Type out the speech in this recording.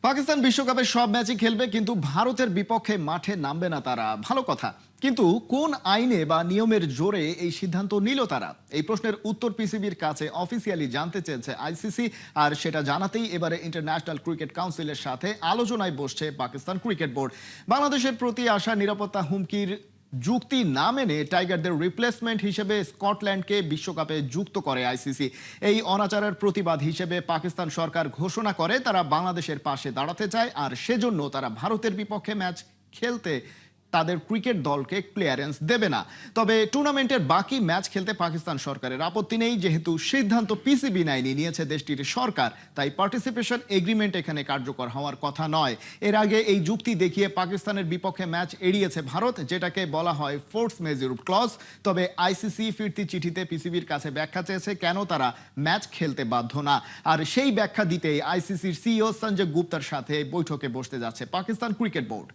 পাকিস্তান বিশ্বকাপে সব ম্যাচই খেলবে, কিন্তু ভারতের বিপক্ষে মাঠে নামবে না তারা। ভালো কথা, কিন্তু কোন আইনে বা নিয়মের জোরে এই সিদ্ধান্ত নিল তারা? এই প্রশ্নের উত্তর পিসিবির কাছে অফিসিয়ালি জানতে চেয়েছে আইসিসি। আর সেটা জানাতেই এবারে ইন্টারন্যাশনাল ক্রিকেট কাউন্সিলের সাথে আলোচনায় বসছে পাকিস্তান ক্রিকেট বোর্ড। বাংলাদেশের প্রতি আসা নিরাপত্তা হুমকির যুক্তি না মেনে টাইগারদের রিপ্লেসমেন্ট হিসেবে স্কটল্যান্ডকে বিশ্বকাপে যুক্ত করে আইসিসি। এই অনাচারের প্রতিবাদ হিসেবে পাকিস্তান সরকার ঘোষণা করে তারা বাংলাদেশের পাশে দাঁড়াতে চায়, আর সেজন্য তারা ভারতের বিপক্ষে ম্যাচ খেলতে তাদের ক্রিকেট দলকে ক্লিয়ারেন্স দেবে না। তবে টুর্নামেন্টের বাকি ম্যাচ খেলতে পাকিস্তান সরকারের আপত্তি নেই, যেহেতু সিদ্ধান্ত পিসিবি নাইনি নিয়েছে দেশটির সরকার। তাই পার্টিসিপেশন এগ্রিমেন্ট এখানে কার্যকর হওয়ার কথা নয়। এর আগে এই যুক্তি দেখিয়ে পাকিস্তানের বিপক্ষে ম্যাচ এড়িয়েছে ভারত, যেটাকে বলা হয় ফোর্স মেজর ক্লজ। তবে আইসিসি ফিরতি চিঠিতে পিসিবির কাছে ব্যাখ্যা চেয়েছে কেন তারা ম্যাচ খেলতে বাধ্য না। আর সেই ব্যাখ্যা দিতেই আইসিসির সিইও সঞ্জয় গুপ্তার সাথে বৈঠকে বসতে যাচ্ছে পাকিস্তান ক্রিকেট বোর্ড।